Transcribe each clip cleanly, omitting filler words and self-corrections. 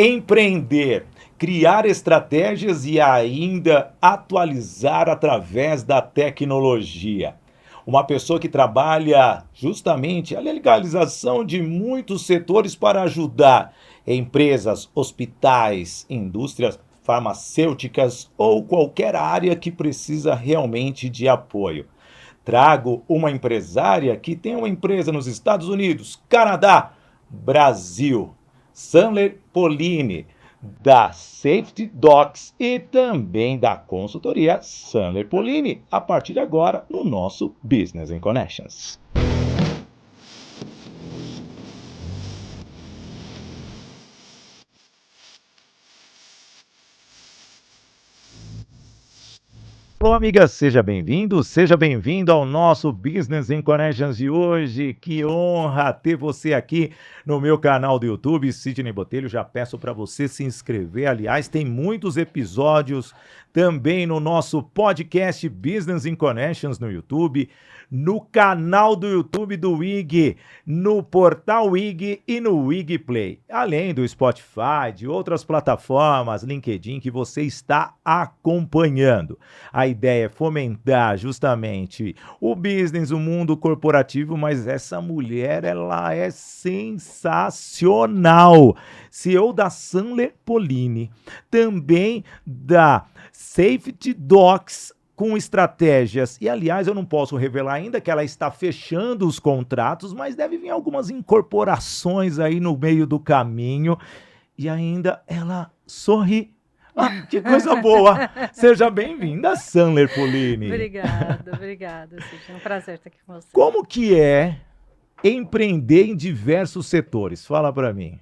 Empreender, criar estratégias e ainda atualizar através da tecnologia. Uma pessoa que trabalha justamente a legalização de muitos setores para ajudar empresas, hospitais, indústrias farmacêuticas ou qualquer área que precisa realmente de apoio. Trago uma empresária que tem uma empresa nos Estados Unidos, Canadá, Brasil. Sandler Polini, da Safety Docs e também da consultoria Sandler Polini, a partir de agora no nosso Business in Connections. Olá, amiga, seja bem-vindo ao nosso Business in Connections de hoje. Que honra ter você aqui no meu canal do YouTube, Sidney Botelho. Já peço para você se inscrever. Aliás, tem muitos episódios também no nosso podcast Business in Connections no YouTube, no canal do YouTube do WIG, no portal WIG e no WIG Play, além do Spotify, de outras plataformas, LinkedIn, que você está acompanhando. A ideia é fomentar justamente o business, o mundo corporativo, mas essa mulher, ela é sensacional. CEO da Sandler Polini, também da Safety Docs, com estratégias. E, aliás, eu não posso revelar ainda que ela está fechando os contratos, mas deve vir algumas incorporações aí no meio do caminho. E ainda ela sorri. Ah, que coisa boa! Seja bem-vinda, Sandler Polini. Obrigada, Cid. É um prazer estar aqui com você. Como que é empreender em diversos setores? Fala para mim.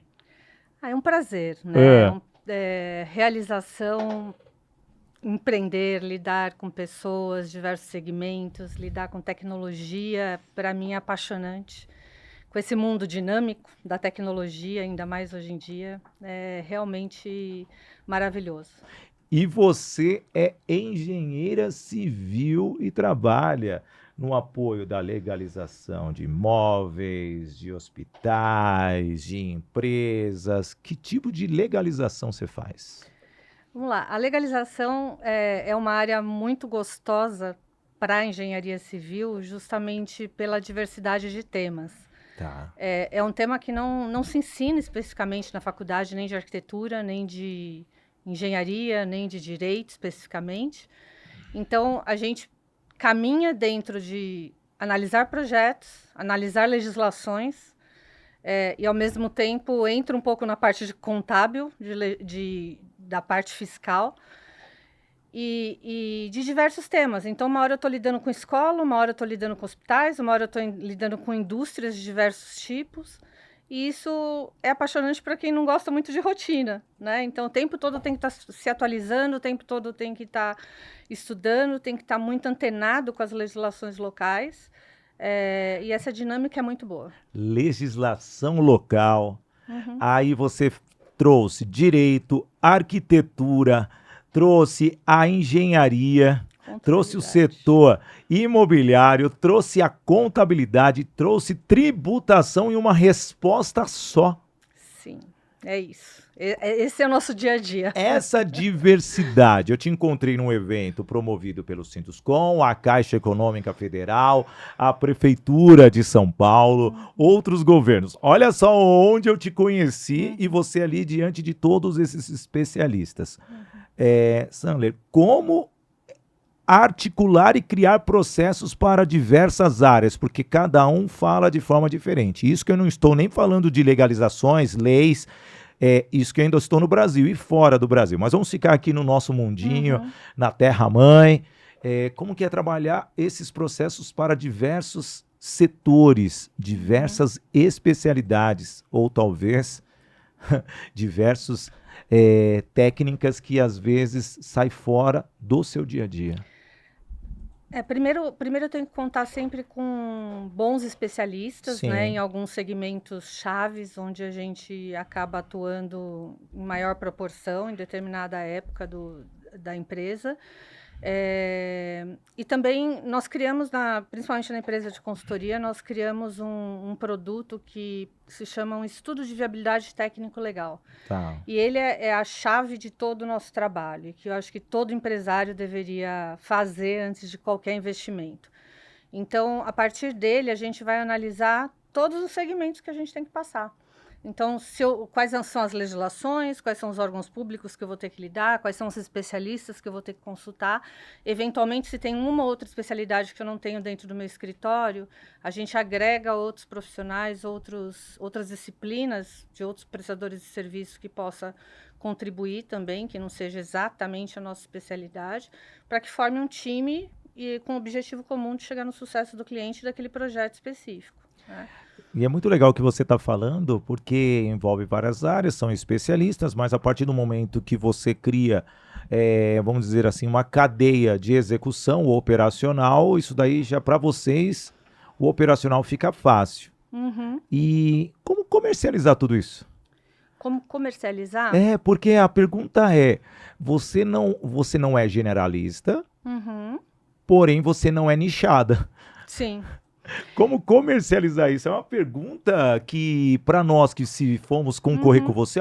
É um prazer, né? Realização, empreender, lidar com pessoas, diversos segmentos, lidar com tecnologia, para mim é apaixonante. Com esse mundo dinâmico da tecnologia, ainda mais hoje em dia, é realmente maravilhoso. E você é engenheira civil e trabalha no apoio da legalização de imóveis, de hospitais, de empresas. Que tipo de legalização você faz? Vamos lá, a legalização é uma área muito gostosa para a engenharia civil, justamente pela diversidade de temas. Tá. É um tema que não se ensina especificamente na faculdade, nem de arquitetura, nem de engenharia, nem de direito especificamente. Então, a gente caminha dentro de analisar projetos, analisar legislações, e, ao mesmo tempo, entra um pouco na parte de contábil, da parte fiscal, e de diversos temas. Então, uma hora eu estou lidando com escola, uma hora eu estou lidando com hospitais, uma hora eu estou lidando com indústrias de diversos tipos. E isso é apaixonante para quem não gosta muito de rotina, né? Então, o tempo todo tem que estar se atualizando, o tempo todo tem que estar estudando, tem que estar muito antenado com as legislações locais. E essa dinâmica é muito boa. Legislação local. Aí você trouxe direito, arquitetura, trouxe a engenharia, trouxe o setor imobiliário, trouxe a contabilidade, trouxe tributação em uma resposta só. Sim, é isso. Esse é o nosso dia a dia. Essa diversidade. Eu te encontrei num evento promovido pelo Sinduscom, a Caixa Econômica Federal, a Prefeitura de São Paulo, outros governos. Olha só onde eu te conheci e você ali diante de todos esses especialistas. Sandler, como articular e criar processos para diversas áreas, porque cada um fala de forma diferente. Isso que eu não estou nem falando de legalizações, leis, isso que eu ainda estou no Brasil e fora do Brasil. Mas vamos ficar aqui no nosso mundinho, na terra-mãe. Como que é trabalhar esses processos para diversos setores, diversas especialidades, ou talvez diversas técnicas que às vezes saem fora do seu dia a dia? Primeiro eu tenho que contar sempre com bons especialistas, Sim. né, em alguns segmentos chaves, onde a gente acaba atuando em maior proporção em determinada época da empresa. E também nós criamos, principalmente na empresa de consultoria, nós criamos um produto que se chama um estudo de viabilidade técnico-legal. Tá. E ele é a chave de todo o nosso trabalho, que eu acho que todo empresário deveria fazer antes de qualquer investimento. Então, a partir dele, a gente vai analisar todos os segmentos que a gente tem que passar. Então, quais são as legislações, quais são os órgãos públicos que eu vou ter que lidar, quais são os especialistas que eu vou ter que consultar. Eventualmente, se tem uma ou outra especialidade que eu não tenho dentro do meu escritório, a gente agrega outros profissionais, outras disciplinas de outros prestadores de serviço que possa contribuir também, que não seja exatamente a nossa especialidade, para que forme um time e com o objetivo comum de chegar no sucesso do cliente daquele projeto específico, né? E é muito legal o que você está falando, porque envolve várias áreas, são especialistas, mas a partir do momento que você cria, vamos dizer assim, uma cadeia de execução operacional, isso daí já para vocês, o operacional fica fácil. Uhum. E como comercializar tudo isso? Como comercializar? Porque a pergunta é, você não é generalista, Uhum. porém você não é nichada. Sim. Como comercializar isso? É uma pergunta que, para nós que se formos concorrer com você,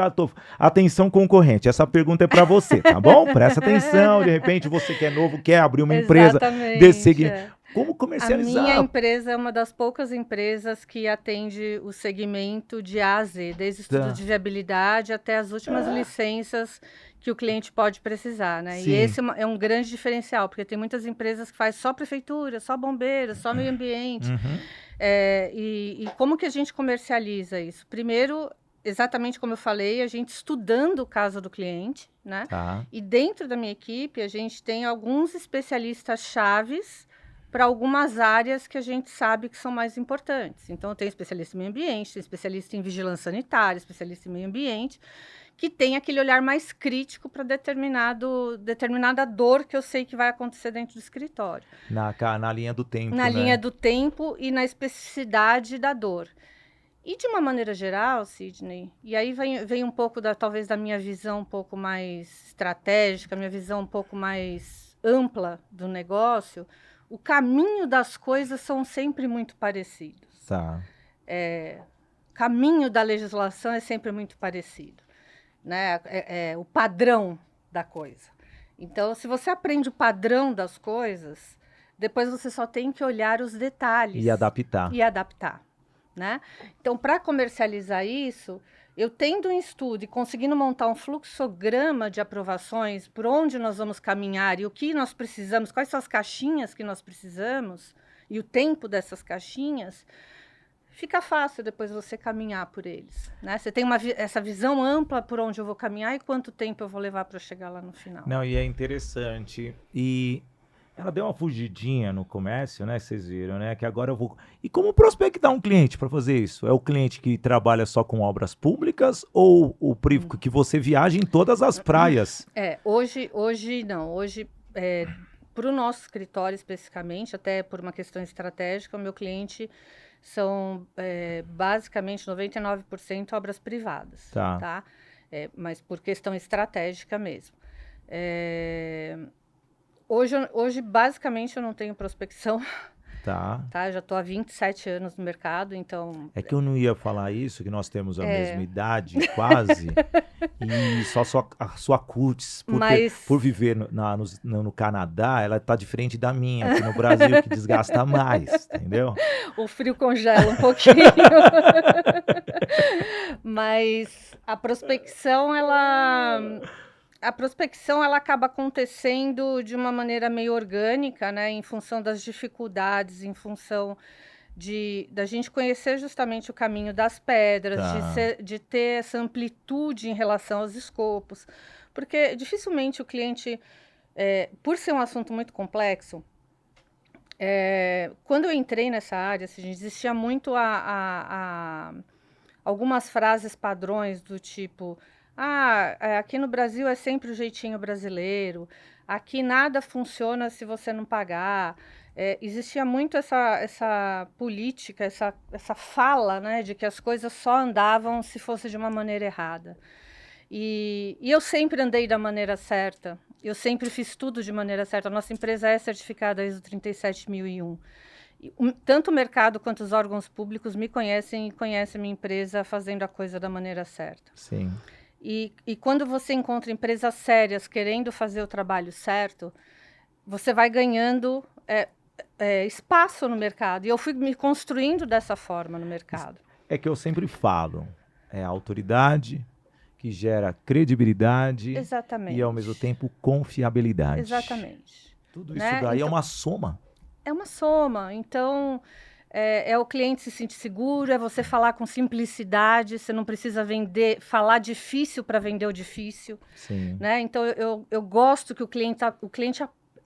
atenção concorrente, essa pergunta é para você, tá bom? Presta atenção, de repente você que é novo, quer abrir uma empresa desse segmento. Como comercializar? A minha empresa é uma das poucas empresas que atende o segmento de A a Z, desde estudo de viabilidade até as últimas licenças que o cliente pode precisar, né? Sim. E esse é um grande diferencial, porque tem muitas empresas que fazem só prefeitura, só bombeiro, só meio ambiente. Uhum. E como que a gente comercializa isso? Primeiro, exatamente como eu falei, a gente estudando o caso do cliente, né? Tá. E dentro da minha equipe, a gente tem alguns especialistas chaves para algumas áreas que a gente sabe que são mais importantes. Então, eu tenho especialista em meio ambiente, tenho especialista em vigilância sanitária, especialista em meio ambiente, que tem aquele olhar mais crítico para determinada dor que eu sei que vai acontecer dentro do escritório. Na linha do tempo, Na né? linha do tempo e na especificidade da dor. E de uma maneira geral, Sidney, e aí vem um pouco, talvez, da minha visão um pouco mais estratégica, minha visão um pouco mais ampla do negócio, o caminho das coisas são sempre muito parecidos. Tá. O caminho da legislação é sempre muito parecido, né? O padrão da coisa. Então, se você aprende o padrão das coisas, depois você só tem que olhar os detalhes. E adaptar. Né? Então, para comercializar isso, eu tendo um estudo e conseguindo montar um fluxograma de aprovações, por onde nós vamos caminhar e o que nós precisamos, quais são as caixinhas que nós precisamos e o tempo dessas caixinhas, fica fácil depois você caminhar por eles, né? Você tem essa visão ampla por onde eu vou caminhar e quanto tempo eu vou levar para chegar lá no final. Não, e é interessante. E ela deu uma fugidinha no comércio, né? Vocês viram, né? Que agora eu vou... E como prospectar um cliente para fazer isso? É o cliente que trabalha só com obras públicas ou o privado que você viaja em todas as praias? Hoje não. Hoje, para o nosso escritório especificamente, até por uma questão estratégica, o meu cliente são basicamente 99% obras privadas. Tá? Mas por questão estratégica mesmo. Hoje, basicamente, eu não tenho prospecção. Tá. Eu já estou há 27 anos no mercado, então... É que eu não ia falar isso, que nós temos a mesma idade, quase, e só a sua cutis, por viver no Canadá, ela está diferente da minha, aqui no Brasil, que desgasta mais, entendeu? O frio congela um pouquinho. Mas a prospecção, ela acaba acontecendo de uma maneira meio orgânica, né? Em função das dificuldades, em função da gente conhecer justamente o caminho das pedras, de ter essa amplitude em relação aos escopos. Porque dificilmente o cliente, por ser um assunto muito complexo, quando eu entrei nessa área, assim, existia muito algumas frases padrões do tipo... aqui no Brasil é sempre o jeitinho brasileiro, aqui nada funciona se você não pagar. Existia muito essa política, essa fala, né, de que as coisas só andavam se fosse de uma maneira errada. E eu sempre andei da maneira certa. Eu sempre fiz tudo de maneira certa. A nossa empresa é certificada ISO 37001. Tanto o mercado quanto os órgãos públicos me conhecem e conhecem a minha empresa fazendo a coisa da maneira certa. Sim. E quando você encontra empresas sérias querendo fazer o trabalho certo, você vai ganhando espaço no mercado. E eu fui me construindo dessa forma no mercado. É que eu sempre falo, é a autoridade que gera credibilidade Exatamente. e, ao mesmo tempo, confiabilidade. Exatamente. Tudo isso daí é uma soma. É uma soma. Então, é o cliente se sentir seguro, é você falar com simplicidade, você não precisa falar difícil para vender o difícil. Sim. Né? Então, eu gosto que o cliente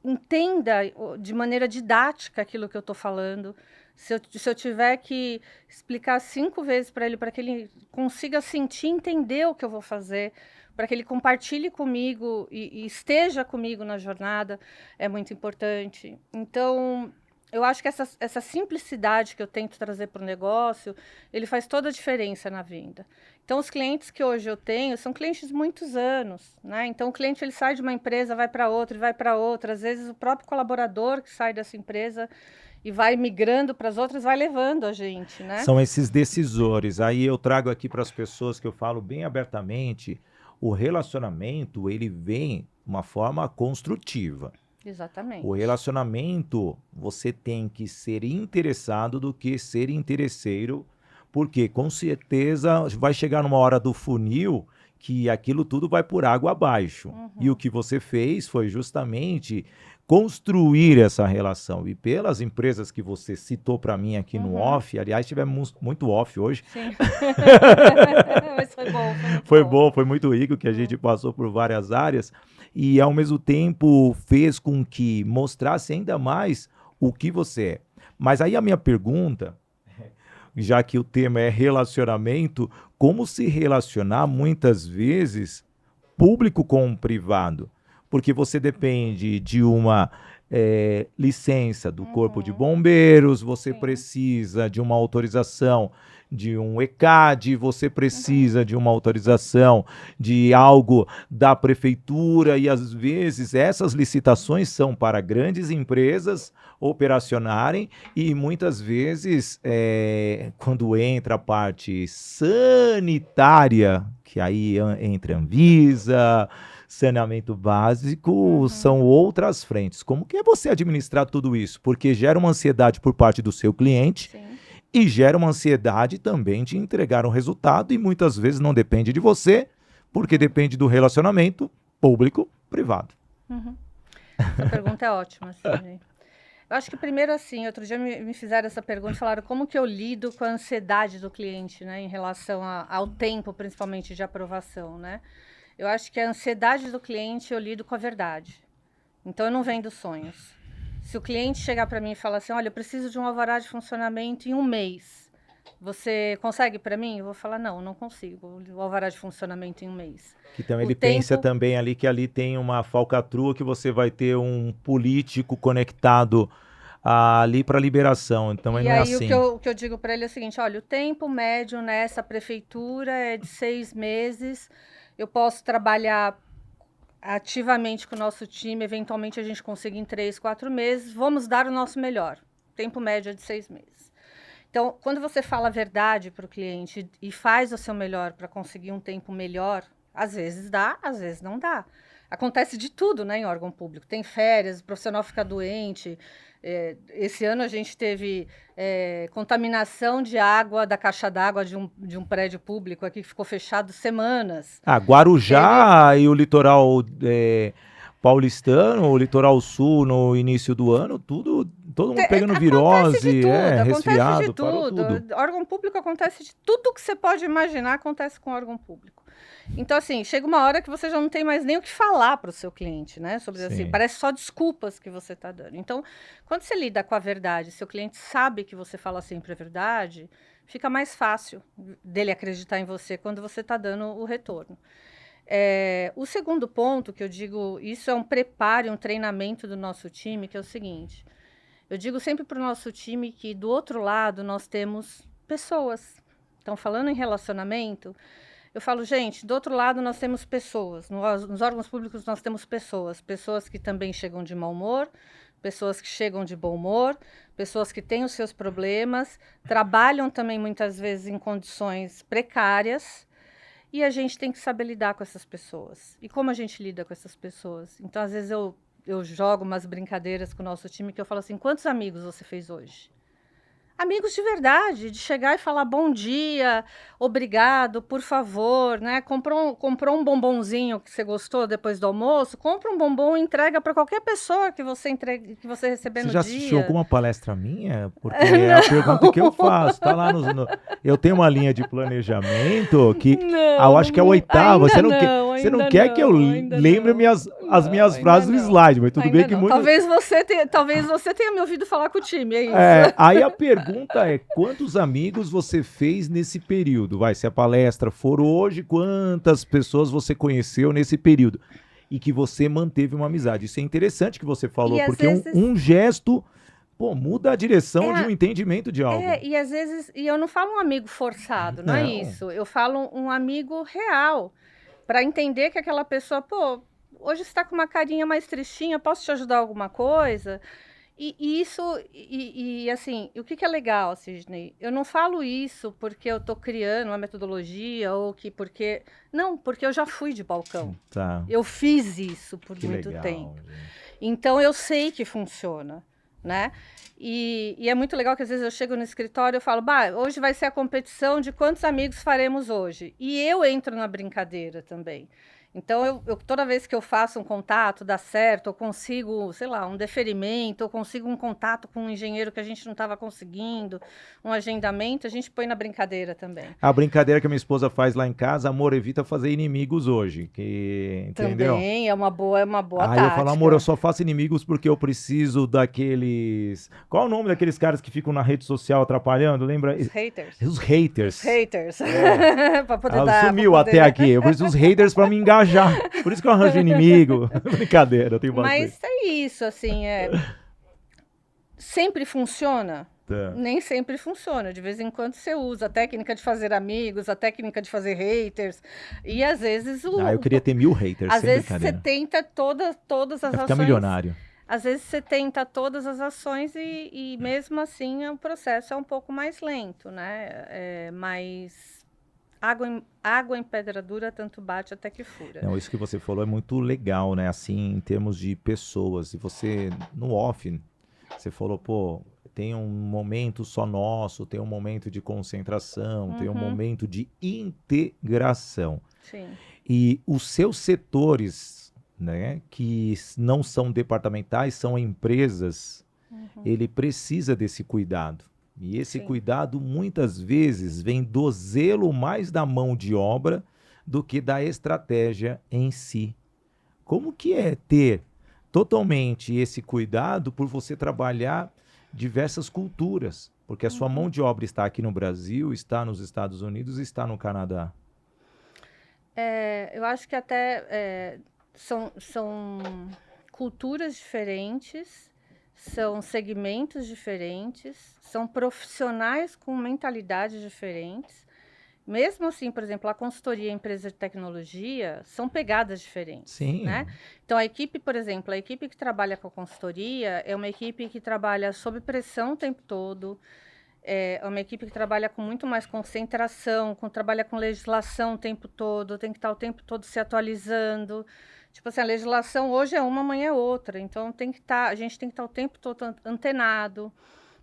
entenda de maneira didática aquilo que eu estou falando. Se eu tiver que explicar 5 vezes para que ele consiga sentir e entender o que eu vou fazer, para que ele compartilhe comigo e esteja comigo na jornada, é muito importante. Então, eu acho que essa simplicidade que eu tento trazer para o negócio, ele faz toda a diferença na venda. Então, os clientes que hoje eu tenho são clientes de muitos anos, né? Então, o cliente ele sai de uma empresa, vai para outra e vai para outra. Às vezes, o próprio colaborador que sai dessa empresa e vai migrando para as outras, vai levando a gente, né? São esses decisores. Aí eu trago aqui para as pessoas que eu falo bem abertamente, o relacionamento, ele vem de uma forma construtiva. Exatamente. O relacionamento, você tem que ser interessado do que ser interesseiro, porque com certeza vai chegar numa hora do funil que aquilo tudo vai por água abaixo. E o que você fez foi justamente construir essa relação. E pelas empresas que você citou para mim aqui no off, aliás, tivemos muito off hoje. Sim. Mas foi bom. Foi bom, foi muito rico, que a gente passou por várias áreas. E, ao mesmo tempo, fez com que mostrasse ainda mais o que você é. Mas aí a minha pergunta, já que o tema é relacionamento, como se relacionar muitas vezes público com privado? Porque você depende de uma licença do Corpo de Bombeiros, você precisa de uma autorização de um ECAD, você precisa de uma autorização de algo da prefeitura, e às vezes essas licitações são para grandes empresas operacionarem, e muitas vezes quando entra a parte sanitária, que aí entra Anvisa, saneamento básico, são outras frentes. Como que é você administrar tudo isso? Porque gera uma ansiedade por parte do seu cliente. Sim. E gera uma ansiedade também de entregar um resultado, e muitas vezes não depende de você, porque depende do relacionamento público-privado. Essa pergunta é ótima, Sidney. Eu acho que primeiro, assim, outro dia me fizeram essa pergunta e falaram como que eu lido com a ansiedade do cliente, né, em relação ao tempo, principalmente, de aprovação, né? Eu acho que a ansiedade do cliente eu lido com a verdade. Então, eu não vendo sonhos. Se o cliente chegar para mim e falar assim, olha, eu preciso de um alvará de funcionamento em 1 mês, você consegue para mim? Eu vou falar, não consigo, o alvará de funcionamento em 1 mês. Então ele pensa também ali que ali tem uma falcatrua, que você vai ter um político conectado ali para liberação, então não é assim. E aí o que eu digo para ele é o seguinte, olha, o tempo médio nessa prefeitura é de 6 meses, eu posso trabalhar ativamente com o nosso time, eventualmente a gente consiga em 3, 4 meses, vamos dar o nosso melhor. Tempo médio é de 6 meses. Então, quando você fala a verdade para o cliente e faz o seu melhor para conseguir um tempo melhor, às vezes dá, às vezes não dá. Acontece de tudo, né, em órgão público. Tem férias, o profissional fica doente. Esse ano a gente teve contaminação de água, da caixa d'água de um prédio público aqui que ficou fechado semanas. Guarujá e o litoral paulistano, o litoral sul no início do ano, todo mundo pegando virose, resfriado, parou tudo. Órgão público acontece de tudo que você pode imaginar, acontece com órgão público. Então, assim, chega uma hora que você já não tem mais nem o que falar para o seu cliente, né? Sobre assim, parece só desculpas que você está dando. Então, quando você lida com a verdade, seu cliente sabe que você fala sempre a verdade, fica mais fácil dele acreditar em você quando você está dando o retorno. O segundo ponto que eu digo, isso é um preparo, um treinamento do nosso time, que é o seguinte, eu digo sempre para o nosso time que do outro lado nós temos pessoas. Então, falando em relacionamento, eu falo, gente, do outro lado nós temos pessoas, nos órgãos públicos nós temos pessoas que também chegam de mau humor, pessoas que chegam de bom humor, pessoas que têm os seus problemas, trabalham também muitas vezes em condições precárias, e a gente tem que saber lidar com essas pessoas. E como a gente lida com essas pessoas? Então, às vezes, eu jogo umas brincadeiras com o nosso time que eu falo assim, quantos amigos você fez hoje? Amigos de verdade, de chegar e falar bom dia, obrigado, por favor, né? Comprou um bombonzinho que você gostou depois do almoço, compra um bombom e entrega para qualquer pessoa que você receber Você no já dia. assistiu alguma palestra minha? Porque é a pergunta que eu faço. Tá lá eu tenho uma linha de planejamento que eu acho que é a oitava. Você não quer que eu lembre as minhas frases no slide, mas tudo bem que muito. Talvez você tenha me ouvido falar com o time, é isso. Aí a pergunta é, quantos amigos você fez nesse período? Se a palestra for hoje, quantas pessoas você conheceu nesse período? E que você manteve uma amizade. Isso é interessante que você falou, porque um gesto muda a direção de um entendimento de algo. E às vezes, e eu não falo um amigo forçado, não é isso. Eu falo um amigo real, para entender que aquela pessoa, hoje você está com uma carinha mais tristinha, posso te ajudar alguma coisa? E isso, assim, o que é legal, Sidney? Eu não falo isso porque eu estou criando uma metodologia porque eu já fui de balcão. Tá. Eu fiz isso por muito tempo. Gente. Então, eu sei que funciona, né? E é muito legal que às vezes eu chego no escritório e falo, hoje vai ser a competição de quantos amigos faremos hoje. E eu entro na brincadeira também. Então, toda vez que eu faço um contato, dá certo, eu consigo, sei lá, um deferimento, eu consigo um contato com um engenheiro que a gente não estava conseguindo, um agendamento, a gente põe na brincadeira também. A brincadeira que a minha esposa faz lá em casa, amor, evita fazer inimigos hoje, entendeu? Também é uma boa tática. Aí eu falo, amor, eu só faço inimigos porque eu preciso daqueles... Qual é o nome daqueles caras que ficam na rede social atrapalhando? Lembra? Os haters. Os haters. Os haters. Pra poder sumiu até aqui. Eu preciso dos haters pra me engajar. Por isso que eu arranjo inimigo. Brincadeira, eu tenho bastante. Mas é isso, assim, sempre funciona? Nem sempre funciona. De vez em quando você usa a técnica de fazer amigos, a técnica de fazer haters. E às vezes eu queria ter 1000 haters. Às vezes você tenta todas as ações. Ficar milionário. Às vezes você tenta todas as ações e mesmo assim o processo é um pouco mais lento, né? Mas água em pedra dura tanto bate até que fura. Não, isso que você falou é muito legal, né? Assim, em termos de pessoas. E você, no off, você falou, tem um momento só nosso, tem um momento de concentração, tem um momento de integração. Sim. E os seus setores, né, que não são departamentais, são empresas, ele precisa desse cuidado. E esse cuidado, muitas vezes, vem do zelo mais da mão de obra do que da estratégia em si. Como que é ter totalmente esse cuidado por você trabalhar diversas culturas? Porque a sua mão de obra está aqui no Brasil, está nos Estados Unidos e está no Canadá. Eu acho que até são culturas diferentes, são segmentos diferentes, são profissionais com mentalidades diferentes. Mesmo assim, por exemplo, a consultoria e a empresa de tecnologia são pegadas diferentes. Sim. Né? Então, a equipe, por exemplo, a equipe que trabalha com a consultoria é uma equipe que trabalha sob pressão o tempo todo, é uma equipe que trabalha com muito mais concentração, trabalha com legislação o tempo todo, tem que estar o tempo todo se atualizando. Tipo assim, a legislação hoje é uma, amanhã é outra. Então, a gente tem que estar o tempo todo antenado.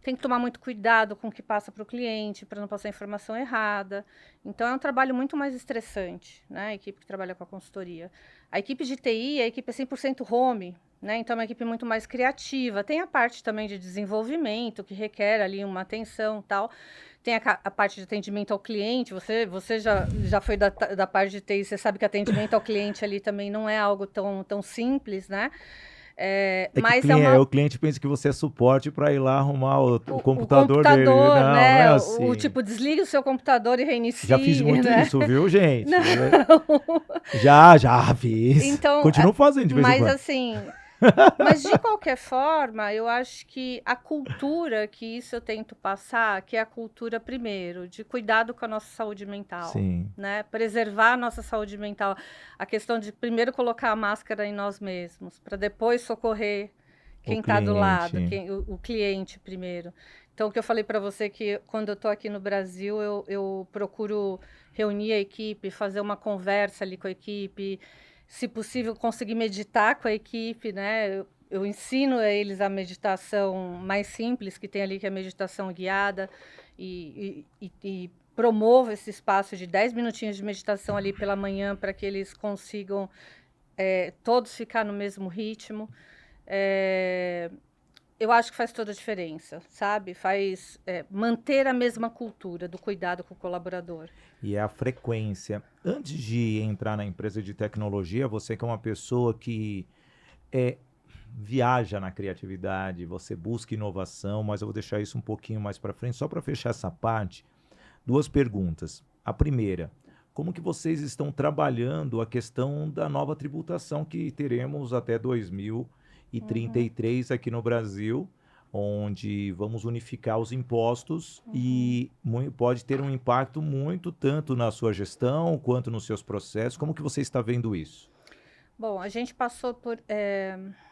Tem que tomar muito cuidado com o que passa para o cliente, para não passar informação errada. Então, é um trabalho muito mais estressante, né? A equipe que trabalha com a consultoria. A equipe de TI, a equipe é 100% home, né? Então, é uma equipe muito mais criativa. Tem a parte também de desenvolvimento, que requer ali uma atenção e tal. Tem a parte de atendimento ao cliente. Você já foi da parte de TI, você sabe que atendimento ao cliente ali também não é algo tão simples, né? Mas o cliente pensa que você é suporte para ir lá arrumar o computador dele. Não, né? Não é assim. Tipo, desliga o seu computador e reinicia. Já fiz muito isso, viu, gente? Não. Já fiz. Então, continuo fazendo de vez em quando. Mas assim, Mas, de qualquer forma, eu acho que a cultura, que isso eu tento passar, que é a cultura, primeiro, de cuidado com a nossa saúde mental, Sim, né? Preservar a nossa saúde mental. A questão de primeiro colocar a máscara em nós mesmos, para depois socorrer o quem está do lado, cliente. o cliente primeiro. Então, o que eu falei para você, que quando eu estou aqui no Brasil, eu procuro reunir a equipe, fazer uma conversa ali com a equipe, se possível, conseguir meditar com a equipe, né? Eu ensino a eles a meditação mais simples que tem ali, que é a meditação guiada, e promovo esse espaço de 10 minutinhos de meditação ali pela manhã para que eles consigam todos ficar no mesmo ritmo. Eu acho que faz toda a diferença, sabe? Faz manter a mesma cultura do cuidado com o colaborador. E é a frequência. Antes de entrar na empresa de tecnologia, você que é uma pessoa que é, viaja na criatividade, você busca inovação, mas eu vou deixar isso um pouquinho mais para frente, só para fechar essa parte. Duas perguntas. A primeira, como que vocês estão trabalhando a questão da nova tributação que teremos até 2033 aqui no Brasil, onde vamos unificar os impostos e pode ter um impacto muito tanto na sua gestão quanto nos seus processos. Como que você está vendo isso? Bom, a gente passou por.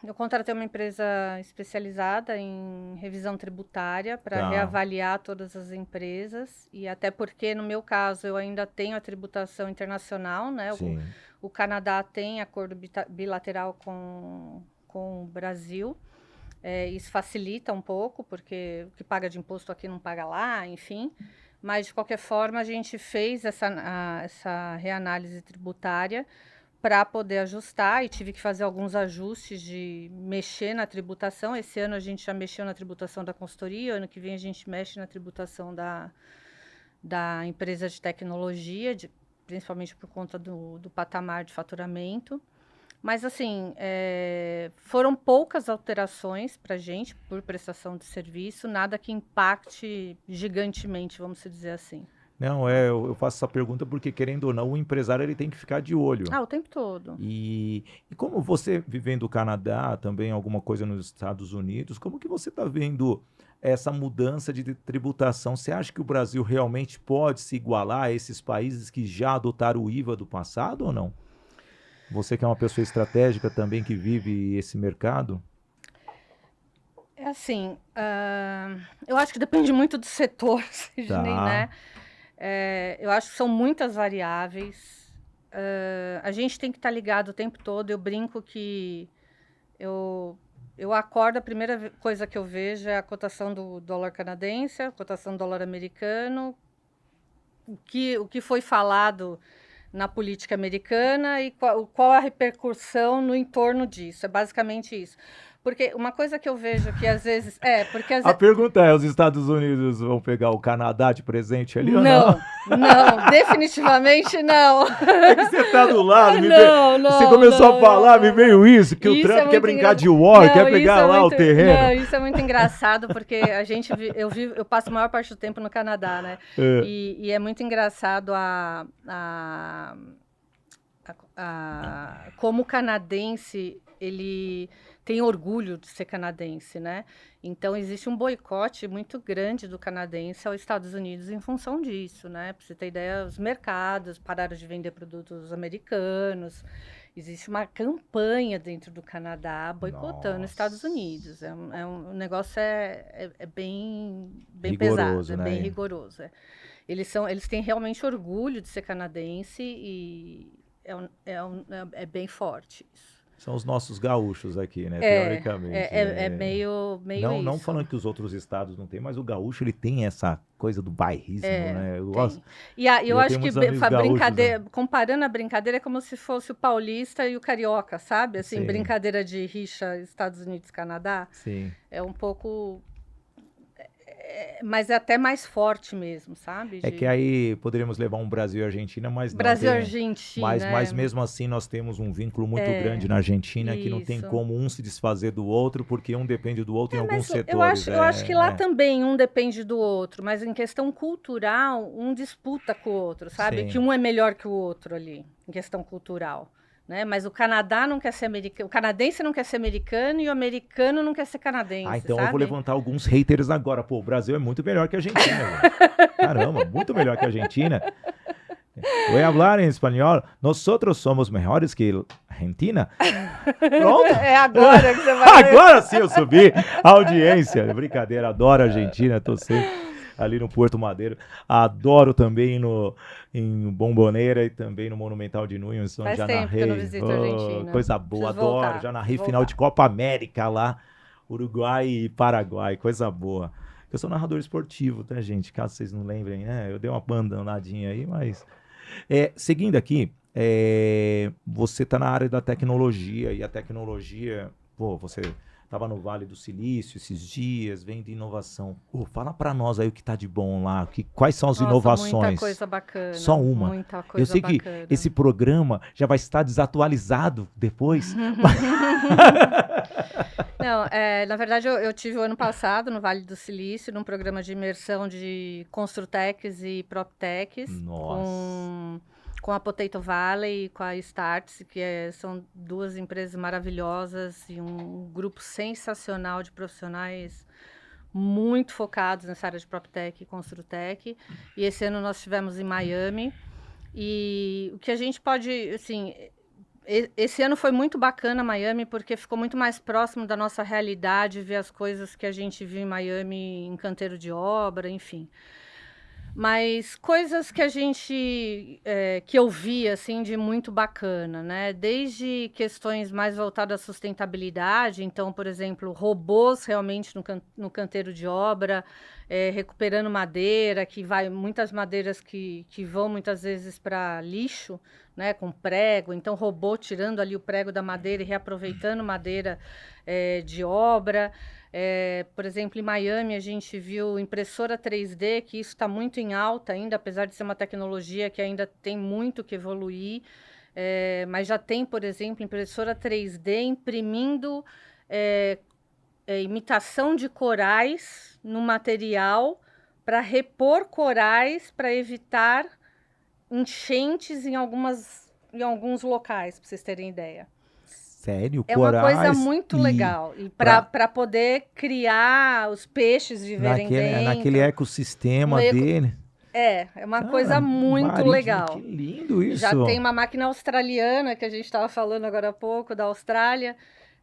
Eu contratei uma empresa especializada em revisão tributária para Tá, reavaliar todas as empresas, e até porque, no meu caso, eu ainda tenho a tributação internacional, né? sim. O Canadá tem acordo bilateral com o Brasil. Isso facilita um pouco, porque o que paga de imposto aqui não paga lá, enfim. Mas, de qualquer forma, a gente fez essa reanálise tributária para poder ajustar, e tive que fazer alguns ajustes de mexer na tributação. Esse ano a gente já mexeu na tributação da consultoria, ano que vem a gente mexe na tributação da empresa de tecnologia, principalmente por conta do patamar de faturamento. Mas, assim, foram poucas alterações para a gente por prestação de serviço, nada que impacte gigantemente, vamos dizer assim. Não, eu faço essa pergunta porque, querendo ou não, o empresário ele tem que ficar de olho. O tempo todo. E como você, vivendo o Canadá, também alguma coisa nos Estados Unidos, como que você está vendo essa mudança de tributação? Você acha que o Brasil realmente pode se igualar a esses países que já adotaram o IVA do passado ou não? Você que é uma pessoa estratégica também que vive esse mercado? É assim, eu acho que depende muito do setor, Sidney, né? Tá, Eu acho que são muitas variáveis. A gente tem que estar ligado o tempo todo. Eu brinco que eu acordo, a primeira coisa que eu vejo é a cotação do dólar canadense, a cotação do dólar americano, o que foi falado na política americana e qual a repercussão no entorno disso. É basicamente isso. Porque uma coisa que eu vejo que às vezes... porque às a vezes... pergunta é, os Estados Unidos vão pegar o Canadá de presente ali ou Não, não? não, definitivamente não. É que você tá do lado, Não, não, você começou não, a falar, não, me veio isso, que o Isso é Trump quer muito brincar de engra- war, Não, quer isso pegar é lá o muito- terreno. Não, isso é muito engraçado, porque eu passo a maior parte do tempo no Canadá, né? É, E é muito engraçado como o canadense, ele tem orgulho de ser canadense, né? Então, existe um boicote muito grande do canadense aos Estados Unidos em função disso, né? Para você ter ideia, os mercados pararam de vender produtos americanos. Existe uma campanha dentro do Canadá boicotando os Estados nossa, Unidos. O negócio é bem rigoroso, pesado, é bem né? rigoroso. Eles têm realmente orgulho de ser canadense e é bem forte isso. São os nossos gaúchos aqui, né? Teoricamente. É meio Não isso. falando que os outros estados não têm, mas o gaúcho ele tem essa coisa do bairrismo, né? Eu gosto. Tem. Eu Eu acho tenho que muitos amigos gaúchos, né? comparando a brincadeira, é como se fosse o paulista e o carioca, sabe? Assim, Sim, brincadeira de rixa Estados Unidos, Canadá. sim. É um pouco. Mas é até mais forte mesmo, sabe? É que aí poderíamos levar um Brasil e Argentina, mas não Brasil e tem. Argentina. Mas mesmo assim nós temos um vínculo muito grande na Argentina que não tem Isso. como um se desfazer do outro, porque um depende do outro em alguns Mas setores. eu acho que lá também um depende do outro, mas em questão cultural, um disputa com o outro, sabe? Sim. Que um é melhor que o outro ali, em questão cultural. né? Mas o Canadá não quer ser americano, o canadense não quer ser americano e o americano não quer ser canadense, então sabe? eu vou levantar alguns haters agora. Pô, o Brasil é muito melhor que a Argentina, velho. Caramba, muito melhor que a Argentina. Voy a hablar em espanhol. Nosotros somos mejores que a Argentina. Pronto. É agora que você vai... Agora sim eu subi a audiência. Brincadeira, adoro a Argentina, tô sempre ali no Porto Madeiro. Adoro também em Bomboneira e também no Monumental de Nunes, onde Faz já tempo que eu não narrei. visito a Argentina. Coisa boa, Preciso adoro. voltar, Já narrei preciso final voltar. de Copa América lá, Uruguai e Paraguai, coisa boa. Eu sou narrador esportivo, tá, gente? Caso vocês não lembrem, né? Eu dei uma abandonadinha aí, mas... seguindo aqui, você está na área da tecnologia e a tecnologia, pô, você estava no Vale do Silício esses dias, vendo inovação. Pô, fala para nós aí o que está de bom lá, quais são as inovações? Muita coisa bacana. Só uma. Muita coisa Eu sei bacana. que esse programa já vai estar desatualizado depois. Não, na verdade eu tive o ano passado no Vale do Silício, num programa de imersão de Construtecs e PropTechs, com a Potato Valley e com a Startse, que são duas empresas maravilhosas e um grupo sensacional de profissionais muito focados nessa área de PropTech e Construtech. E esse ano nós estivemos em Miami. E o que a gente pode, assim... Esse ano foi muito bacana Miami, porque ficou muito mais próximo da nossa realidade, ver as coisas que a gente viu em Miami, em canteiro de obra, enfim. Mas coisas que a gente, que eu vi, assim, de muito bacana, né? Desde questões mais voltadas à sustentabilidade, então, por exemplo, robôs realmente no canteiro de obra, recuperando madeira, muitas madeiras que vão muitas vezes para lixo, né, com prego, então robô tirando ali o prego da madeira e reaproveitando madeira de obra. Por exemplo, em Miami a gente viu impressora 3D, que isso está muito em alta ainda, apesar de ser uma tecnologia que ainda tem muito que evoluir, mas já tem, por exemplo, impressora 3D imprimindo imitação de corais no material para repor corais, para evitar enchentes em alguns locais, para vocês terem ideia. Sério? É uma coisa muito legal. E para poder criar os peixes viverem dentro. Naquele ecossistema dele. É uma coisa muito legal. Que lindo isso. Já tem uma máquina australiana, que a gente estava falando agora há pouco, da Austrália.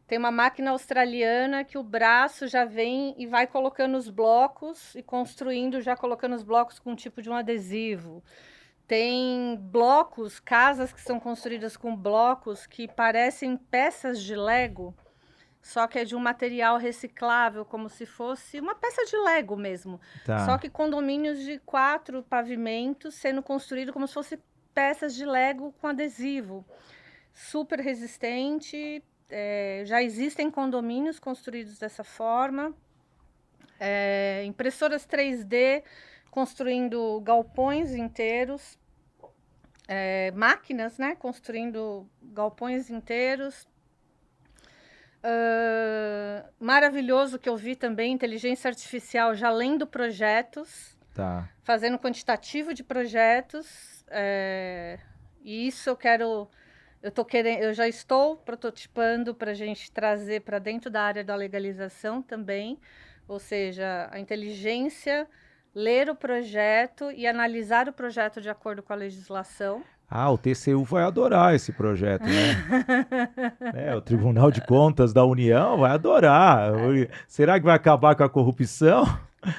Tem uma máquina australiana que o braço já vem e vai colocando os blocos e construindo, já colocando os blocos com um tipo de um adesivo. Tem blocos, casas que são construídas com blocos que parecem peças de Lego, só que é de um material reciclável, como se fosse uma peça de Lego mesmo. Tá. Só que condomínios de 4 pavimentos sendo construídos como se fossem peças de Lego com adesivo. Super resistente, já existem condomínios construídos dessa forma. Impressoras 3D construindo galpões inteiros, máquinas, né, construindo galpões inteiros. Maravilhoso que eu vi também, inteligência artificial já lendo projetos, fazendo quantitativo de projetos, e isso eu já estou prototipando para a gente trazer para dentro da área da legalização também, ou seja, a inteligência ler o projeto e analisar o projeto de acordo com a legislação. O TCU vai adorar esse projeto, né? O Tribunal de Contas da União vai adorar. Será que vai acabar com a corrupção?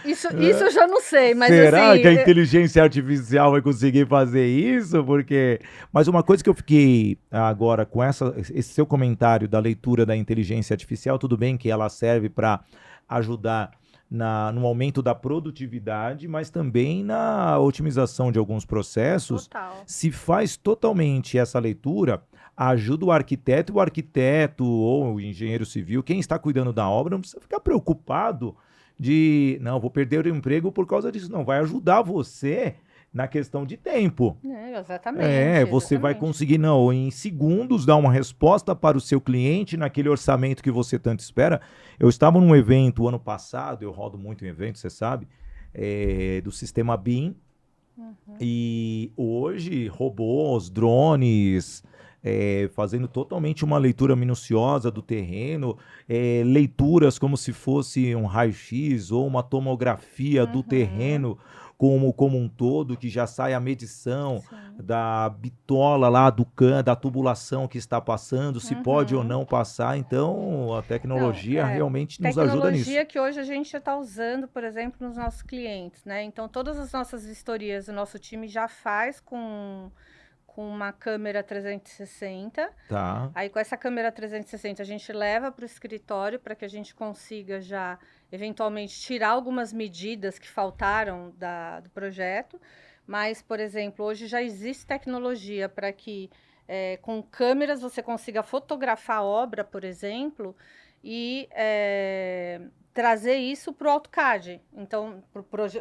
Isso eu já não sei, mas será assim... que a inteligência artificial vai conseguir fazer isso? Mas uma coisa que eu fiquei agora com esse seu comentário da leitura da inteligência artificial, tudo bem que ela serve para ajudar no aumento da produtividade, mas também na otimização de alguns processos. Total. Se faz totalmente essa leitura, ajuda o arquiteto ou o engenheiro civil, quem está cuidando da obra, não precisa ficar preocupado não, vou perder o emprego por causa disso. Não, vai ajudar você na questão de tempo. Exatamente. Você vai conseguir, em segundos, dar uma resposta para o seu cliente naquele orçamento que você tanto espera. Eu estava num evento ano passado, eu rodo muito em evento, você sabe, do sistema BIM, e hoje robôs, drones, fazendo totalmente uma leitura minuciosa do terreno, leituras como se fosse um raio-x ou uma tomografia do Uhum. terreno como um todo, que já sai a medição Sim. da bitola lá da tubulação que está passando, se pode ou Uhum. não passar. Então, a Não, tecnologia realmente nos ajuda nisso. tecnologia que hoje a gente já está usando, por exemplo, nos nossos clientes, né? Então, todas as nossas vistorias, o nosso time já faz com uma câmera 360. Tá. Aí, com essa câmera 360, a gente leva para o escritório para que a gente consiga já, eventualmente, tirar algumas medidas que faltaram do projeto. Mas, por exemplo, hoje já existe tecnologia para que, com câmeras, você consiga fotografar a obra, por exemplo, e trazer isso para o AutoCAD. Então,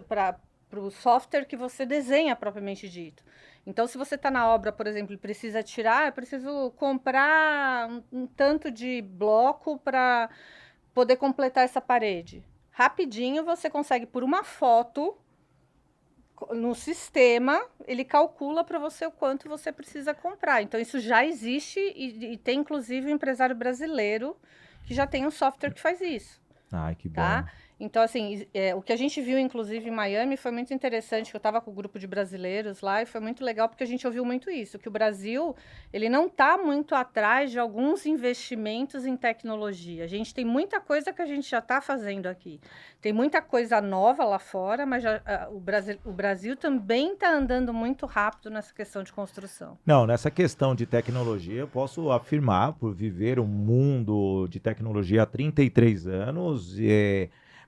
para o software que você desenha propriamente dito. Então, se você está na obra, por exemplo, e precisa tirar, eu preciso comprar um tanto de bloco para poder completar essa parede. Rapidinho você consegue, por uma foto, no sistema, ele calcula para você o quanto você precisa comprar. Então, isso já existe e tem, inclusive, um empresário brasileiro que já tem um software que faz isso. Ai, que Tá? bom. Então, assim, o que a gente viu, inclusive, em Miami foi muito interessante, que eu estava com o grupo de brasileiros lá, e foi muito legal porque a gente ouviu muito isso, que o Brasil, ele não está muito atrás de alguns investimentos em tecnologia. A gente tem muita coisa que a gente já está fazendo aqui. Tem muita coisa nova lá fora, mas o Brasil também está andando muito rápido nessa questão de construção. Não, nessa questão de tecnologia, eu posso afirmar, por viver um mundo de tecnologia há 33 anos,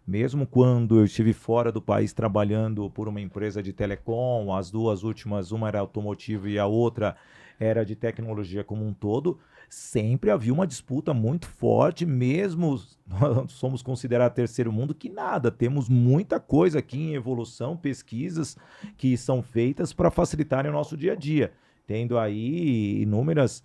mesmo quando eu estive fora do país trabalhando por uma empresa de telecom, as duas últimas, uma era automotivo e a outra era de tecnologia como um todo, sempre havia uma disputa muito forte, mesmo nós somos considerados terceiro mundo, que nada, temos muita coisa aqui em evolução, pesquisas que são feitas para facilitarem o nosso dia a dia, tendo aí inúmeras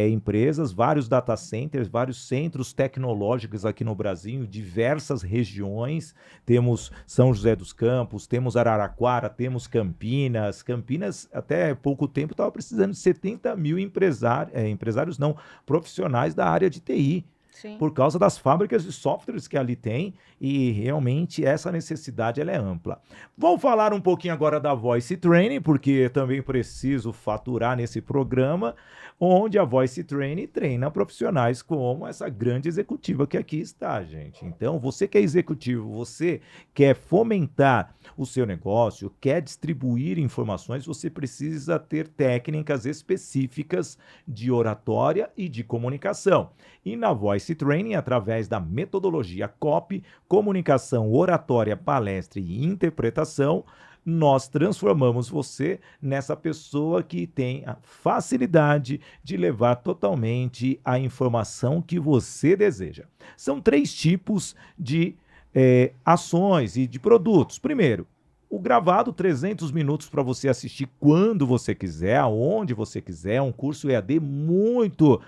empresas, vários data centers, vários centros tecnológicos aqui no Brasil, em diversas regiões. Temos São José dos Campos, temos Araraquara, temos Campinas. Campinas, até pouco tempo, estava precisando de 70 mil empresários, não, profissionais da área de TI. Sim. Por causa das fábricas de softwares que ali tem, e realmente essa necessidade ela é ampla. Vou falar um pouquinho agora da Voice Training, porque também preciso faturar nesse programa, onde a Voice Training treina profissionais como essa grande executiva que aqui está, gente. Então, você que é executivo, você quer fomentar o seu negócio, quer distribuir informações, você precisa ter técnicas específicas de oratória e de comunicação. E na Voice Training, através da metodologia COP, comunicação, oratória, palestra e interpretação, nós transformamos você nessa pessoa que tem a facilidade de levar totalmente a informação que você deseja. São 3 tipos de ações e de produtos. Primeiro, o gravado, 300 minutos para você assistir quando você quiser, aonde você quiser, um curso EAD muito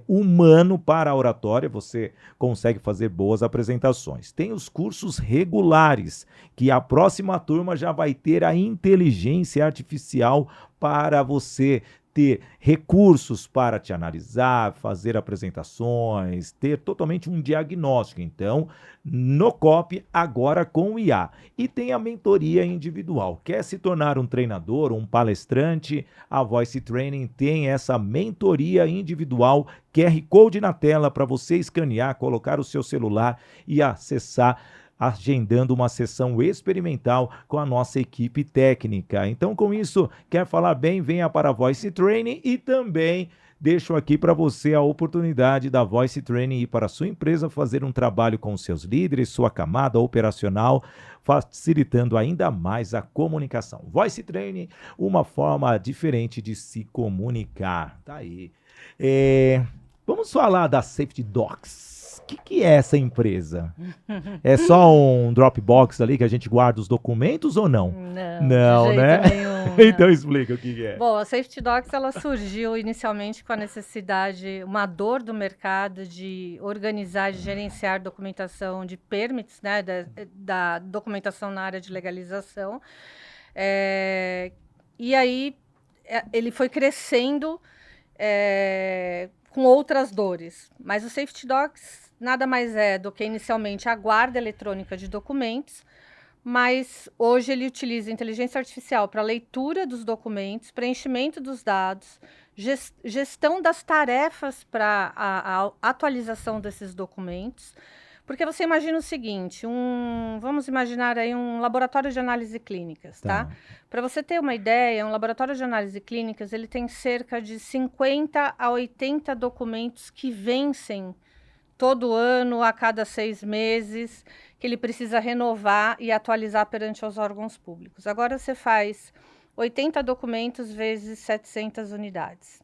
humano para a oratória, você consegue fazer boas apresentações. Tem os cursos regulares, que a próxima turma já vai ter a inteligência artificial para você ter recursos para te analisar, fazer apresentações, ter totalmente um diagnóstico. Então, no COP, agora com o IA. E tem a mentoria individual. Quer se tornar um treinador, um palestrante? A Voice Training tem essa mentoria individual, QR Code na tela para você escanear, colocar o seu celular e acessar, agendando uma sessão experimental com a nossa equipe técnica. Então, com isso, quer falar bem, venha para a Voice Training e também deixo aqui para você a oportunidade da Voice Training ir para a sua empresa fazer um trabalho com seus líderes, sua camada operacional, facilitando ainda mais a comunicação. Voice Training, uma forma diferente de se comunicar. Tá aí. Vamos falar da Safety Docs. O que é essa empresa? É só um Dropbox ali que a gente guarda os documentos ou não? Não, de jeito né? nenhum. Então explica o que é. Bom, a Safety Docs ela surgiu inicialmente com a necessidade, uma dor do mercado de organizar, de gerenciar documentação de permits, né, da documentação na área de legalização. E aí ele foi crescendo com outras dores. Mas o Safety Docs nada mais é do que inicialmente a guarda eletrônica de documentos, mas hoje ele utiliza inteligência artificial para leitura dos documentos, preenchimento dos dados, gestão das tarefas para a atualização desses documentos. Porque você imagina o seguinte, vamos imaginar aí um laboratório de análise clínicas, tá? Para você ter uma ideia, um laboratório de análise clínicas, ele tem cerca de 50 a 80 documentos que vencem todo ano, a cada 6 meses, que ele precisa renovar e atualizar perante os órgãos públicos. Agora você faz 80 documentos vezes 700 unidades.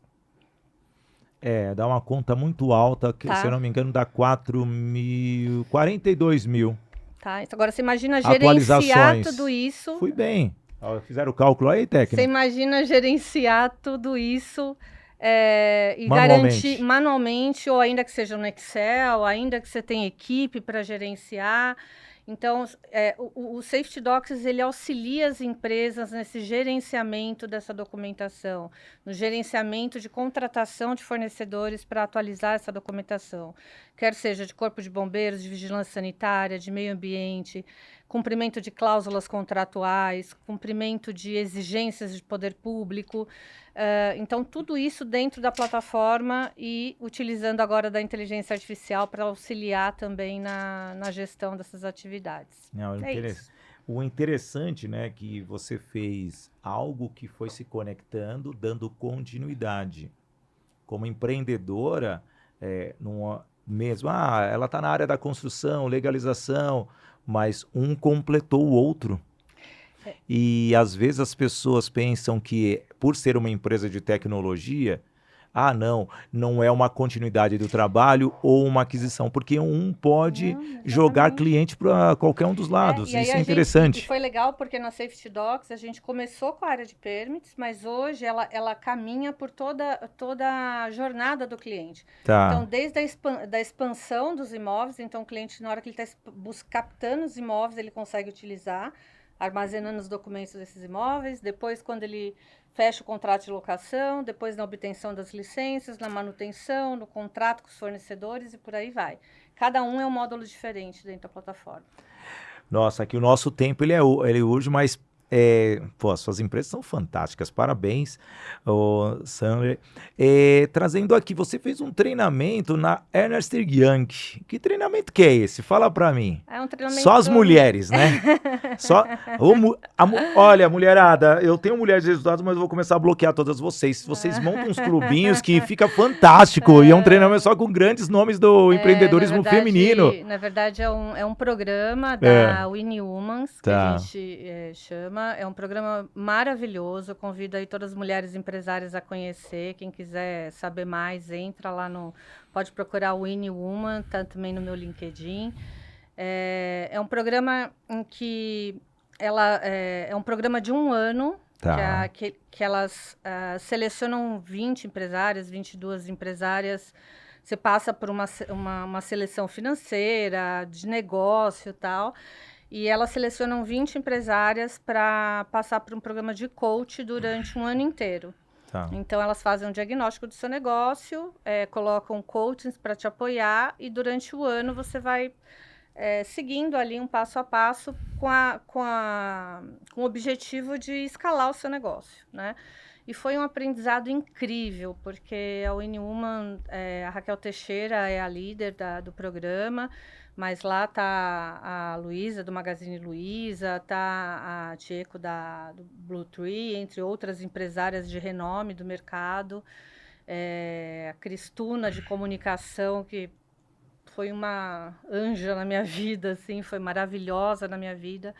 Dá uma conta muito alta, que, se eu não me engano, dá 42 mil. Tá, então agora você imagina gerenciar tudo isso. Fui bem. Fizeram o cálculo aí, técnico? Você imagina gerenciar tudo isso e garantir manualmente, ou ainda que seja no Excel, ainda que você tenha equipe para gerenciar. Então, o Safety Docs, ele auxilia as empresas nesse gerenciamento dessa documentação, no gerenciamento de contratação de fornecedores para atualizar essa documentação, quer seja de corpo de bombeiros, de vigilância sanitária, de meio ambiente, cumprimento de cláusulas contratuais, cumprimento de exigências de poder público. Então, tudo isso dentro da plataforma e utilizando agora da inteligência artificial para auxiliar também na gestão dessas atividades. O interessante, né, que você fez algo que foi se conectando, dando continuidade. Como empreendedora, ela está na área da construção, legalização, mas um completou o outro. E às vezes as pessoas pensam que, por ser uma empresa de tecnologia, não é uma continuidade do trabalho ou uma aquisição, porque um pode jogar cliente para qualquer um dos lados. Isso é interessante. E foi legal porque na Safety Docs a gente começou com a área de permits, mas hoje ela caminha por toda a jornada do cliente. Tá. Então, desde a expansão dos imóveis, então o cliente, na hora que ele está captando os imóveis, ele consegue utilizar, armazenando os documentos desses imóveis. Depois, quando ele fecha o contrato de locação, depois na obtenção das licenças, na manutenção, no contrato com os fornecedores e por aí vai. Cada um é um módulo diferente dentro da plataforma. Nossa, aqui o nosso tempo ele urge, mas suas empresas são fantásticas, parabéns, Sandler. Trazendo aqui, você fez um treinamento na Ernst Young. Que treinamento que é esse? Fala pra mim. É um treinamento... Só as mulheres, né? Olha, mulherada, eu tenho mulheres de resultados, mas eu vou começar a bloquear todas vocês. Vocês montam uns clubinhos que fica fantástico, e é um treinamento só com grandes nomes do empreendedorismo feminino. Na verdade, é um programa da Winnie Humans, que a gente chama. É um programa maravilhoso. Eu convido aí todas as mulheres empresárias a conhecer. Quem quiser saber mais, entra lá pode procurar o Winnie Woman, tá também no meu LinkedIn. É um programa em que é um programa de 1 ano, que elas selecionam 20 empresárias, 22 empresárias. Você passa por uma seleção financeira, de negócio e tal. E elas selecionam 20 empresárias para passar por um programa de coach durante 1 ano inteiro. Tá. Então, elas fazem um diagnóstico do seu negócio, colocam coachings para te apoiar, e durante o ano você vai seguindo ali um passo a passo com o objetivo de escalar o seu negócio, né? E foi um aprendizado incrível, porque a Winnie Woman, a Raquel Teixeira é a líder do programa, mas lá tá a Luísa, do Magazine Luiza, tá a Tcheco, do Blue Tree, entre outras empresárias de renome do mercado, a Cristuna, de comunicação, que foi uma anja na minha vida, assim, foi maravilhosa na minha vida.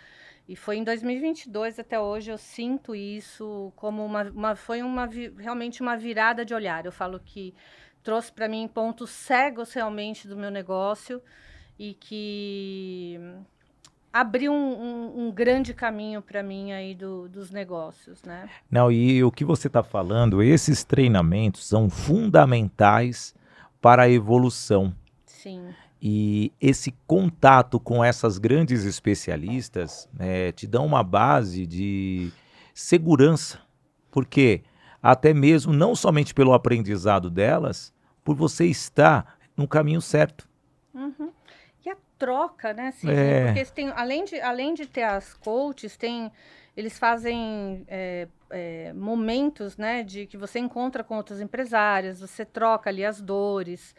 E foi em 2022, até hoje, eu sinto isso como realmente uma virada de olhar. Eu falo que trouxe para mim pontos cegos realmente do meu negócio, e que abriu um grande caminho para mim aí dos negócios, né? Não, e o que você está falando, esses treinamentos são fundamentais para a evolução. Sim. E esse contato com essas grandes especialistas te dão uma base de segurança, porque até mesmo não somente pelo aprendizado delas, por você estar no caminho certo. Uhum. E a troca, né, Sidney? É, Porque tem, além de ter as coaches, eles fazem momentos, né, de que você encontra com outros empresários, você troca ali as dores,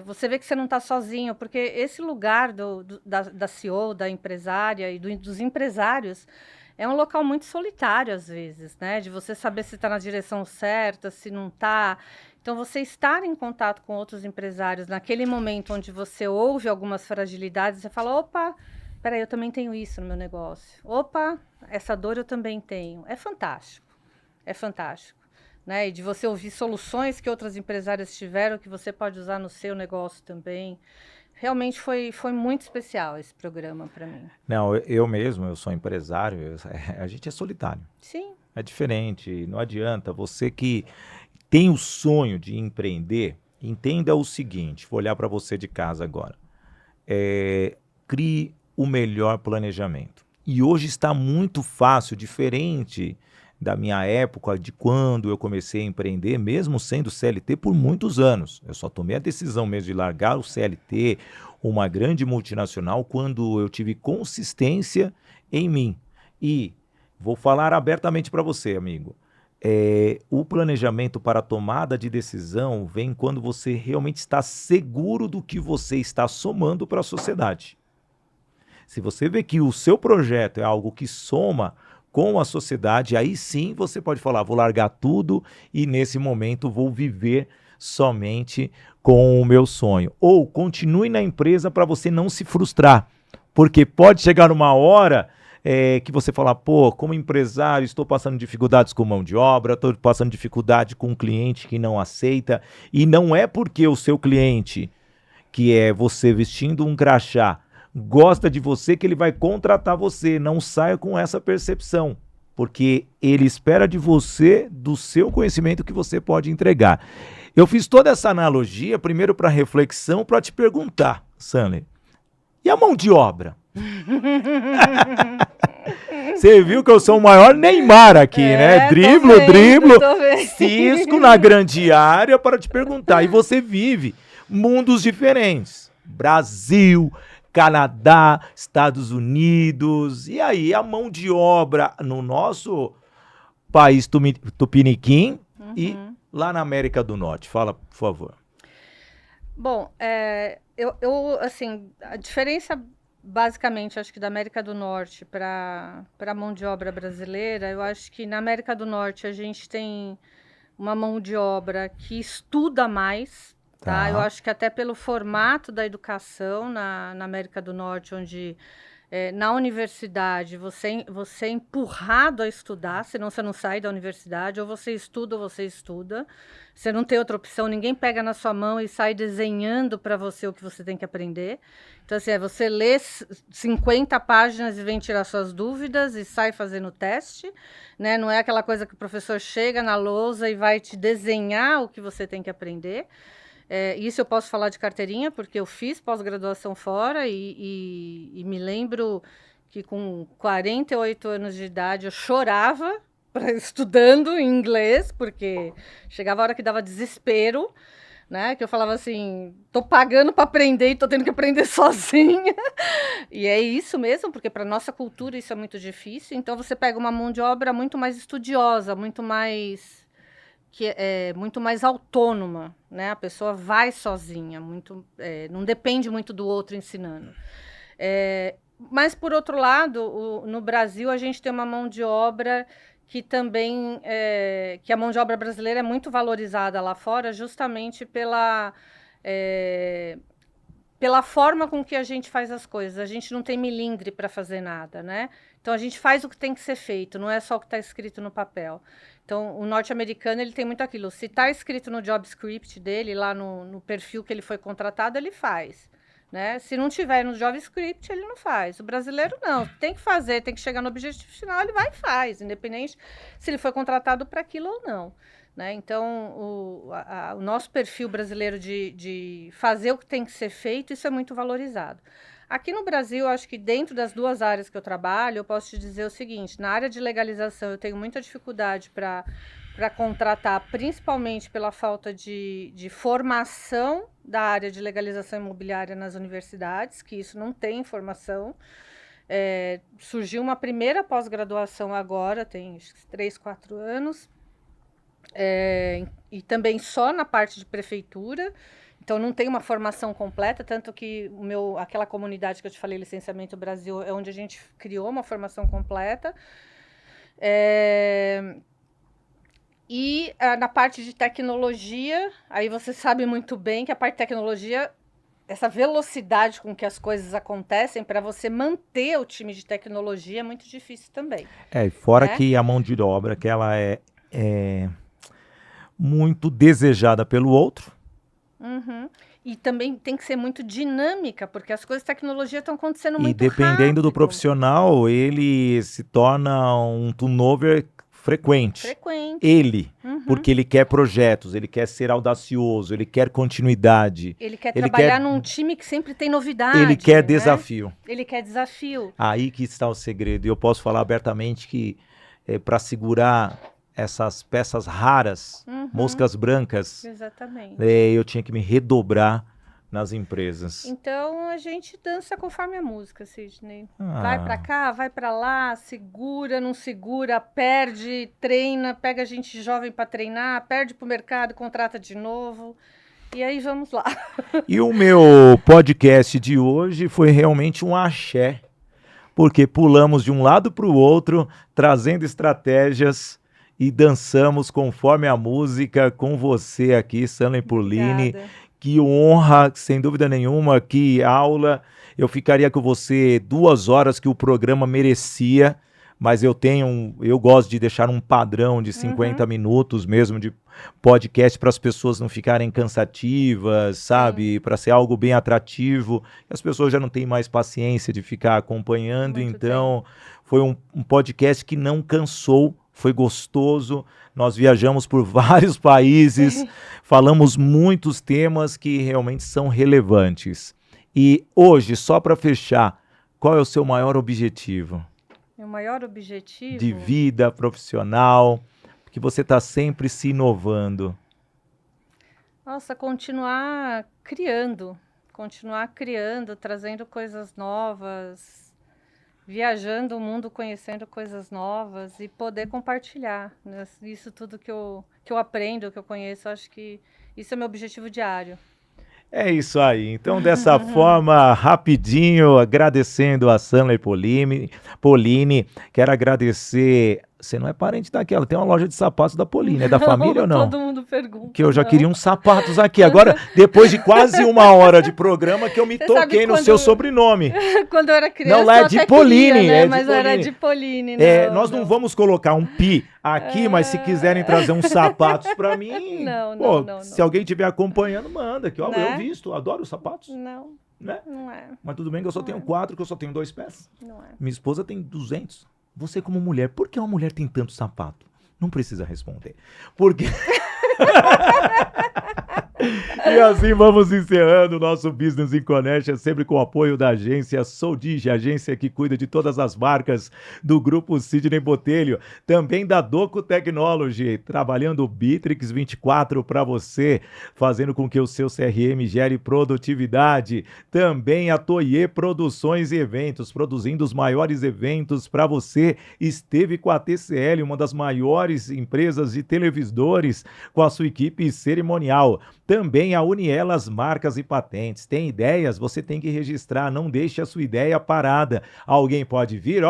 você vê que você não está sozinho, porque esse lugar da CEO, da empresária e dos empresários é um local muito solitário às vezes, né, de você saber se está na direção certa, se não está. Então, você estar em contato com outros empresários naquele momento onde você ouve algumas fragilidades, você fala, opa, peraí, eu também tenho isso no meu negócio. Opa, essa dor eu também tenho. É fantástico, é fantástico. Né? E de você ouvir soluções que outras empresárias tiveram, que você pode usar no seu negócio também. Realmente foi muito especial esse programa para mim. não, eu mesmo, eu sou empresário, a gente é solitário. Sim. É diferente, não adianta. Você que tem o sonho de empreender, entenda o seguinte, vou olhar para você de casa agora. Crie o melhor planejamento. E hoje está muito fácil, diferente da minha época, de quando eu comecei a empreender, mesmo sendo CLT por muitos anos. Eu só tomei a decisão mesmo de largar o CLT, uma grande multinacional, quando eu tive consistência em mim. E vou falar abertamente para você, amigo. O planejamento para a tomada de decisão vem quando você realmente está seguro do que você está somando para a sociedade. Se você vê que o seu projeto é algo que soma com a sociedade, aí sim você pode falar, vou largar tudo e nesse momento vou viver somente com o meu sonho. Ou continue na empresa para você não se frustrar, porque pode chegar uma hora que você fala, pô, como empresário estou passando dificuldades com mão de obra, estou passando dificuldade com um cliente que não aceita, e não é porque o seu cliente, que é você vestindo um crachá, gosta de você que ele vai contratar você. Não saia com essa percepção, porque ele espera de você, do seu conhecimento que você pode entregar. Eu fiz toda essa analogia, primeiro para reflexão, para te perguntar, Sanley, e a mão de obra? Você viu que eu sou o maior Neymar aqui, né? Driblo, cisco na grande área para te perguntar. E você vive mundos diferentes. Brasil, Canadá, Estados Unidos. E aí, a mão de obra no nosso país tupiniquim e lá na América do Norte. Fala, por favor. Bom, assim, a diferença, basicamente, acho que da América do Norte para a mão de obra brasileira, eu acho que na América do Norte a gente tem uma mão de obra que estuda mais, tá? Eu acho que até pelo formato da educação na América do Norte, onde na universidade você é empurrado a estudar, senão você não sai da universidade, ou você estuda ou você estuda. Você não tem outra opção, ninguém pega na sua mão e sai desenhando para você o que você tem que aprender. Então, assim, você lê 50 páginas e vem tirar suas dúvidas e sai fazendo o teste, né? Não é aquela coisa que o professor chega na lousa e vai te desenhar o que você tem que aprender. Isso eu posso falar de carteirinha, porque eu fiz pós-graduação fora e me lembro que com 48 anos de idade eu chorava estudando inglês, porque chegava a hora que dava desespero, né? Que eu falava assim, tô pagando para aprender e tô tendo que aprender sozinha. E é isso mesmo, porque para nossa cultura isso é muito difícil. Então você pega uma mão de obra muito mais estudiosa, muito mais autônoma, né? A pessoa vai sozinha, não depende muito do outro ensinando. Mas, por outro lado, no Brasil, a gente tem uma mão de obra que também, que a mão de obra brasileira é muito valorizada lá fora, justamente pela forma com que a gente faz as coisas. A gente não tem milindre para fazer nada, né? Então, a gente faz o que tem que ser feito, não é só o que está escrito no papel. Então, o norte-americano, ele tem muito aquilo. Se está escrito no job script dele, lá no perfil que ele foi contratado, ele faz. Né? Se não tiver no JavaScript, ele não faz. O brasileiro não, tem que fazer, tem que chegar no objetivo final, ele vai e faz, independente se ele foi contratado para aquilo ou não. Né? Então, o nosso perfil brasileiro de fazer o que tem que ser feito, isso é muito valorizado. Aqui no Brasil, acho que dentro das duas áreas que eu trabalho, eu posso te dizer o seguinte, na área de legalização eu tenho muita dificuldade para para contratar, principalmente pela falta de formação da área de legalização imobiliária nas universidades, que isso não tem formação. Surgiu uma primeira pós-graduação agora, tem 3, 4 anos, e também só na parte de prefeitura, então não tem uma formação completa, tanto que aquela comunidade que eu te falei, Licenciamento Brasil, é onde a gente criou uma formação completa. E na parte de tecnologia, aí você sabe muito bem que a parte de tecnologia, essa velocidade com que as coisas acontecem, para você manter o time de tecnologia é muito difícil também. Fora que a mão de obra, que ela é muito desejada pelo outro. Uhum. E também tem que ser muito dinâmica, porque as coisas de tecnologia estão acontecendo muito rápido. E dependendo do profissional, ele se torna um turnover frequente. Ele, porque ele quer projetos, ele quer ser audacioso, ele quer continuidade. Ele quer trabalhar num time que sempre tem novidade. Ele quer desafio. Ele quer desafio. Aí que está o segredo. E eu posso falar abertamente que para segurar essas peças raras, moscas brancas, exatamente. Eu tinha que me redobrar nas empresas. Então a gente dança conforme a música, Sidney. Vai pra cá, vai pra lá, segura, não segura, perde, treina, pega gente jovem para treinar, perde pro mercado, contrata de novo. E aí vamos lá. E o meu podcast de hoje foi realmente um axé, porque pulamos de um lado para o outro, trazendo estratégias e dançamos conforme a música com você aqui, Sanley Polini. Obrigada. Que honra, sem dúvida nenhuma, que aula. Eu ficaria com você 2 horas que o programa merecia, mas eu gosto de deixar um padrão de 50 minutos mesmo de podcast para as pessoas não ficarem cansativas, sabe? Para ser algo bem atrativo. As pessoas já não têm mais paciência de ficar acompanhando, então foi um podcast que não cansou. Foi gostoso, nós viajamos por vários países, falamos muitos temas que realmente são relevantes. E hoje, só para fechar, qual é o seu maior objetivo? Meu maior objetivo? De vida profissional, porque você está sempre se inovando. Nossa, continuar criando, trazendo coisas novas, viajando o mundo, conhecendo coisas novas e poder compartilhar, né? Isso tudo que eu aprendo, que eu conheço, acho que isso é meu objetivo diário. É isso aí. Então, dessa forma, rapidinho, agradecendo a Sanley Polini, quero agradecer... Você não é parente daquela, tem uma loja de sapatos da Polini, é da família ou não? Todo mundo pergunta. Que eu já queria uns sapatos aqui. Agora, depois de quase 1 hora de programa, que eu me toquei no seu sobrenome. Quando eu era criança, não, lá é de Polini, queria, né? é de mas Polini. Era de Polini. Nós não vamos colocar um pi aqui, mas se quiserem trazer uns sapatos pra mim, não. Se alguém estiver acompanhando, manda. Que, ó, eu visto, adoro os sapatos. Não, né? Não é. Mas tudo bem que eu só tenho 4, que eu só tenho 2 pés. Não é. Minha esposa tem 200. Você como mulher, por que uma mulher tem tanto sapato? Não precisa responder. Porque... E assim vamos encerrando o nosso Business in Connection, sempre com o apoio da agência Soldigi, agência que cuida de todas as marcas do grupo Sidney Botelho, também da Doco Technology, trabalhando o Bitrix 24 para você, fazendo com que o seu CRM gere produtividade, também a Toye Produções e Eventos, produzindo os maiores eventos para você, esteve com a TCL, uma das maiores empresas de televisores, com a sua equipe cerimonial. Também a Unielas Marcas e Patentes. Tem ideias? Você tem que registrar, não deixe a sua ideia parada. Alguém pode vir,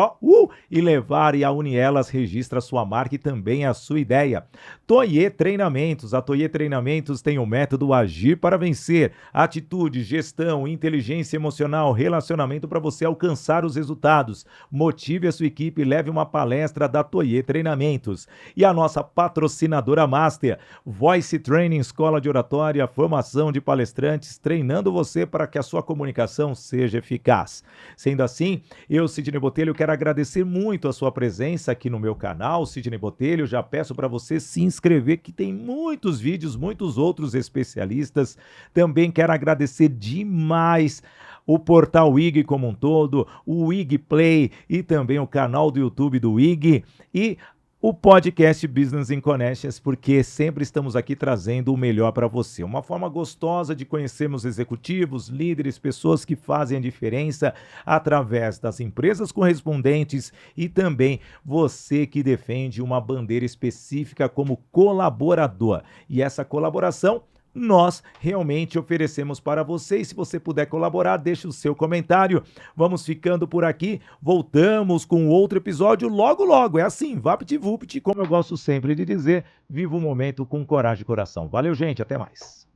e levar, e a Unielas registra a sua marca e também a sua ideia. Toye Treinamentos. A Toye Treinamentos tem o método Agir para Vencer. Atitude, gestão, inteligência emocional, relacionamento para você alcançar os resultados. Motive a sua equipe e leve uma palestra da Toye Treinamentos. E a nossa patrocinadora Master, Voice Training, Escola de Oratória, a formação de palestrantes, treinando você para que a sua comunicação seja eficaz. Sendo assim, eu, Sidney Botelho, quero agradecer muito a sua presença aqui no meu canal, Sidney Botelho. Já peço para você se inscrever, que tem muitos vídeos, muitos outros especialistas. Também quero agradecer demais o portal WIG como um todo, o WIG Play e também o canal do YouTube do WIG e o podcast Business in Connections, porque sempre estamos aqui trazendo o melhor para você. Uma forma gostosa de conhecermos executivos, líderes, pessoas que fazem a diferença através das empresas correspondentes e também você que defende uma bandeira específica como colaborador. E essa colaboração nós realmente oferecemos para você. E se você puder colaborar, deixe o seu comentário. Vamos ficando por aqui. Voltamos com outro episódio logo, logo. É assim, vapt-vupt, como eu gosto sempre de dizer, viva o momento com coragem e coração. Valeu, gente. Até mais.